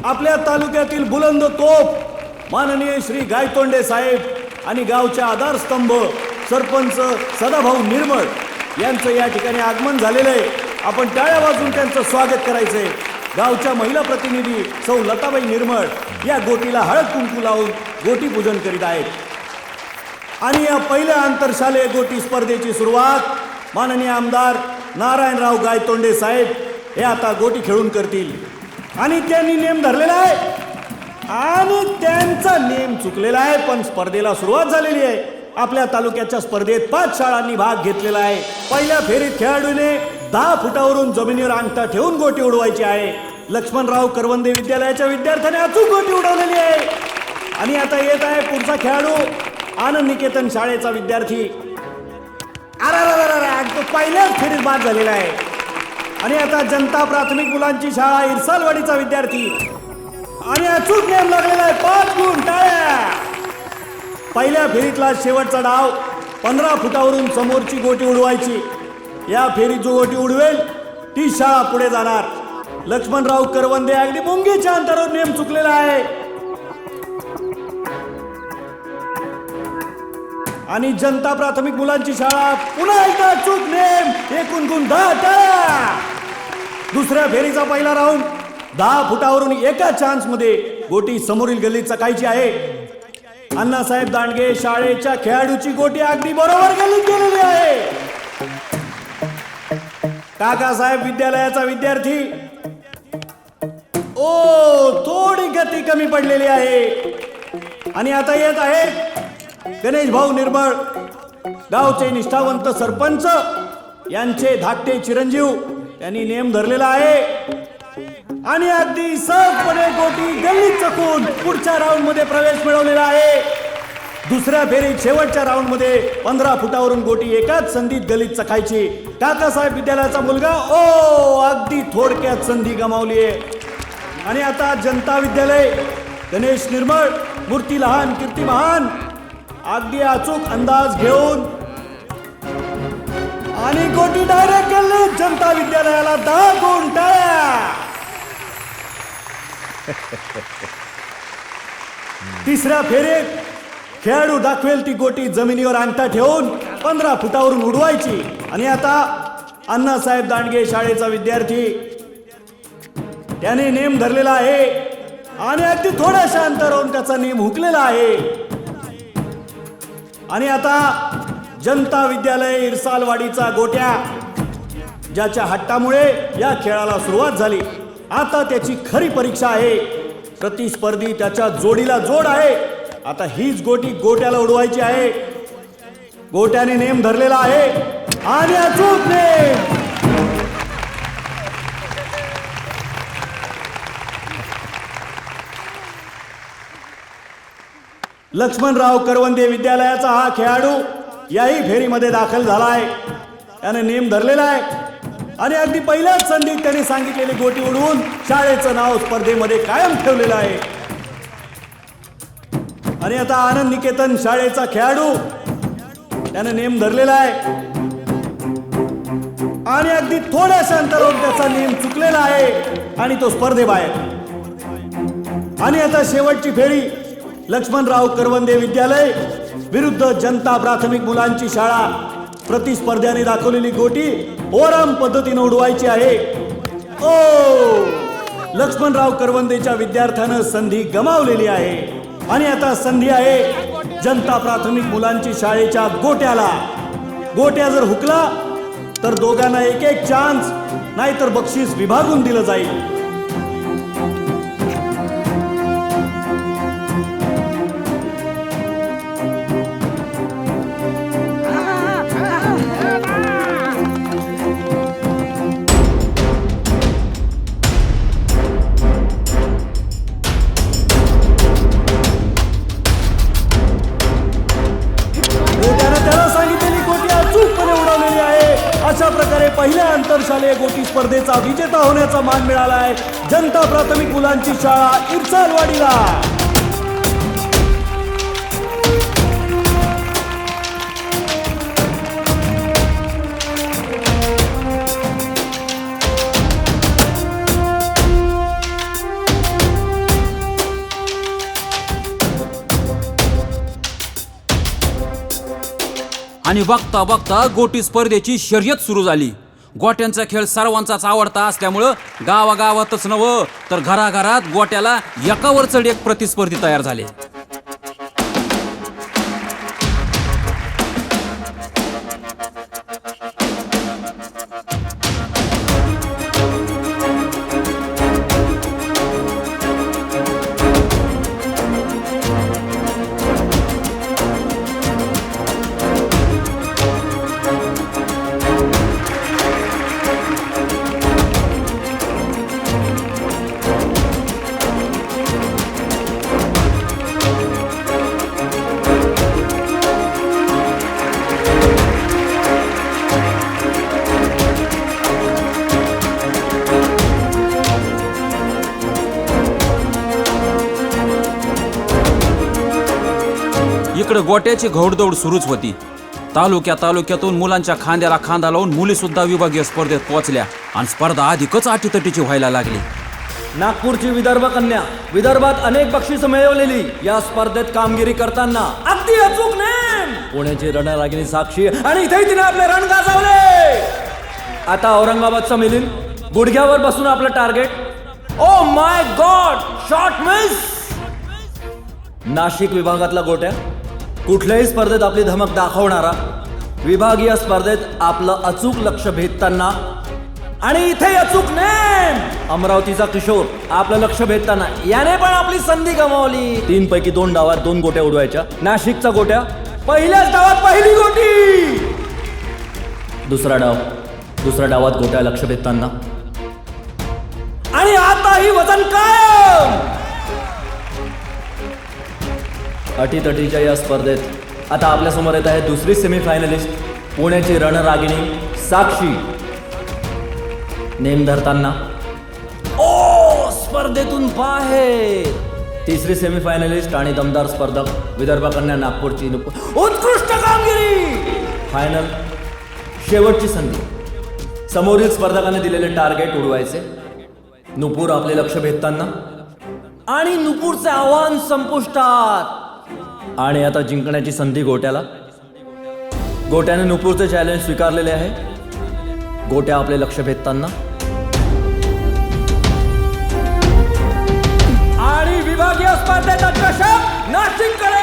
आपल्या तालुक्यातील बुलंद तोप माननीय श्री गायतोंडे साहेब आणि गावचे आधारस्तंभ सरपंच सदाभाऊ निर्मळ यांचं या ठिकाणी आगमन झालेलं आहे. आपण टाळ्या वाजवून त्यांचं स्वागत करायचंय. गावच्या महिला प्रतिनिधी सौ लताबाई निर्मळ या गोटीला हळद कुंकू लावून गोटी पूजन करीत आहेत. आणि या पहिल्या आंतरशालेय गोटी स्पर्धेची सुरुवात माननीय आमदार नारायणराव गायतोंडे साहेब हे आता गोटी खेळून करतील. आणि त्यांनी नेम धरलेला आहे आणि त्यांचा नेम चुकलेला आहे, पण स्पर्धेला सुरुवात झालेली आहे. आपल्या तालुक्याच्या स्पर्धेत 5 शाळांनी भाग घेतलेला आहे. पहिल्या फेरीत खेळाडूने 10 फुटावरून जमिनीवर अंगठा ठेवून गोटी उडवायची आहे. लक्ष्मणराव करवंदे विद्यालयाच्या विद्यार्थ्याने अचूक गोटी उडवलेली आहे. आणि आता येत आहे पुढचा खेळाडू आनंद निकेतन शाळेचा विद्यार्थी. तो पहिल्याच फेरीत बाद झालेला आहे. आणि आता जनता प्राथमिक मुलांची शाळा इरसालवाडीचा विद्यार्थी आणि अचूक नेम लागलेला आहे. 5 गुण, टाळ्या. पहिल्या फेरीतला शेवटचा डाव 15 फुटावरून समोरची गोटी उडवायची. या फेरीत जो गोटी उडवेल ती शाळा पुढे जाणार. लक्ष्मणराव करवंदे अगदी मुंगीच्या अंतरावर नेम चुकलेला आहे. आणि जनता प्राथमिक मुलांची शाळा पुन्हा एकदा अचूक नेम. एकूण गुण 10, टाळ्या. दुसऱ्या फेरीचा पहिला राऊंड 10 फुटावरून एका चान्स मध्ये गोटी समोरील गल्लीत चकायची आहे. अण्णासाहेब दांडगे शाळेच्या खेळाडूची गोटी अगदी बरोबर गल्लीत गेलेली आहे. काकासाहेब विद्यालयाचा विद्यार्थी थोडी गती कमी पडलेली आहे. आणि आता येत आहे गणेश भाऊ निर्मळ गावचे निष्ठावंत सरपंच यांचे धाकटे चिरंजीव. त्यांनी नेम धरलेला आहे आणि अगदी सहजपणे गोटी गल्लीत चकून पुढच्या राऊंड मध्ये प्रवेश मिळवलेला आहे. दुसऱ्या फेरीत शेवटच्या राऊंड मध्ये 15 फुटावरून गोटी एकाच संधीत गल्लीत चकायची. काकासाहेब विद्यालयाचा मुलगा अगदी थोडक्यात संधी गमावली आहे. आणि आता जनता विद्यालय गणेश निर्मळ मूर्ती लहान कीर्ती महान अगदी अचूक अंदाज घेऊन आणि गोटी डायरेक्ट गल्लीत. जनता विद्यालयाला 10 गुण, टाळ्या. तिसऱ्या फेरीत खेळाडू दाखवेल ती गोटी जमिनीवर अंगठा ठेवून 15 फुटावरून उडवायची. आणि आता अण्णासाहेब दांडगे शाळेचा विद्यार्थी त्याने नेम धरलेला आहे आणि अगदी थोड्याशा अंतरावरून त्याचा नेम हुकलेला आहे. आणि आता जनता विद्यालय इरसालवाडीचा गोट्या ज्याच्या हट्टामुळे या खेळाला सुरुवात झाली. आता त्याची खरी परीक्षा आहे. प्रतिस्पर्धी त्याच्या जोडीला जोड आहे. आता हीच गोटी गोट्याला उडवायची आहे. गोट्याने नेम धरलेला आहे आणि अचूक नेम. लक्ष्मणराव करवंदे विद्यालयाचा हा खेळाडू याही फेरीमध्ये दाखल झाला आहे. त्याने नेम धरलेला आहे आणि अगदी पहिल्याच संधीत त्याने सांगितलेली गोटी उडवून शाळेचं नाव स्पर्धेमध्ये कायम ठेवलेलं आहे. आणि आता आनंद निकेतन शाळेचा खेळाडू त्याने नेम धरलेला आहे आणि अगदी थोड्याशा अंतरावर त्याचा नेम चुकलेला आहे आणि तो स्पर्धेबाहेर. आणि आता शेवटची फेरी लक्ष्मणराव करवंदे विद्यालय विरुद्ध जनता प्राथमिक मुलांची शाळा. प्रतिस्पर्ध्याने दाखवलेली गोटी ओराम पद्धतीने उडवायची आहे. लक्ष्मणराव करवंदेच्या विद्यार्थ्यानं संधी गमावलेली आहे. आणि आता संधी आहे जनता प्राथमिक मुलांची शाळेच्या गोट्याला. गोट्या जर हुकला तर दोघांना एक एक चान्स, नाहीतर बक्षीस विभागून दिलं जाईल. पहिल्या आंतरशालेय गोटी स्पर्धेचा विजेता होण्याचा मान मिळालाय जनता प्राथमिक मुलांची शाळा इरसालवाडीला. आणि बघता बघता गोटी स्पर्धेची शर्यत सुरू झाली. गोट्यांचा खेळ सर्वांचाच आवडता असल्यामुळं गावागावातच नव्हं तर घराघरात गोट्याला एकावर चढ एक प्रतिस्पर्धी तयार झाले. इकडे गोट्याची घौडदौड सुरूच होती. तालुक्यातून मुलांच्या खांद्याला खांदा लावून मुली सुद्धा विभागीय स्पर्धेत पोहोचल्या आणि स्पर्धा अधिकच अटीतटीची व्हायला लागली. नागपूरची विदर्भ कन्या विदर्भात अनेक बक्षिसं मिळवलेली या स्पर्धेत कामगिरी करताना अगदी अचूक नेम पुण्याची रणरागिणी साक्षी आणि इथे तिने आपले रण गाजवले. आता औरंगाबादचा मिलिंद गुडघ्यावर बसून आपलं target. Oh my god, shot miss. Nashik विभागातला गोट्या कुठल्याही स्पर्धेत आपली धमक दाखवणारा विभागीय स्पर्धेत आपलं अचूक लक्ष भेदताना आणि इथे अचूक नेम. अमरावतीचा किशोर आपलं लक्ष भेदताना याने पण आपली संधी गमावली. 3 पैकी 2 डावात 2 गोट्या उडवायच्या. नाशिकचा गोट्या पहिल्याच डावात पहिली गोटी. दुसऱ्या डावात गोट्या लक्ष भेदताना आणि आता ही वजन कायम. अटीतटीच्या या स्पर्धेत आता आपल्या समोर येत आहे दुसरी सेमीफायनलिस्ट पुण्याची रणरागिणी साक्षी. नेम धरताना ओ स्पर्धेतून बाहेर. तिसरी सेमीफायनलिस्ट आणि दमदार स्पर्धक विदर्भ कन्या नागपूरची उत्कृष्ट कामगिरी. फायनल शेवटची संधी. समोरील स्पर्धकाने दिलेले टार्गेट उडवायचे. नुपूर आपले लक्ष भेदताना आणि नुपूरचे आव्हान संपुष्टात. आणि आता जिंकण्याची संधी गोट्याला. गोट्याने नुपूरचे चॅलेंज स्वीकारलेले आहे. गोट्या आपले लक्ष भेदताना आणि विभागीय स्पर्धेचा चषक नाशिककडे.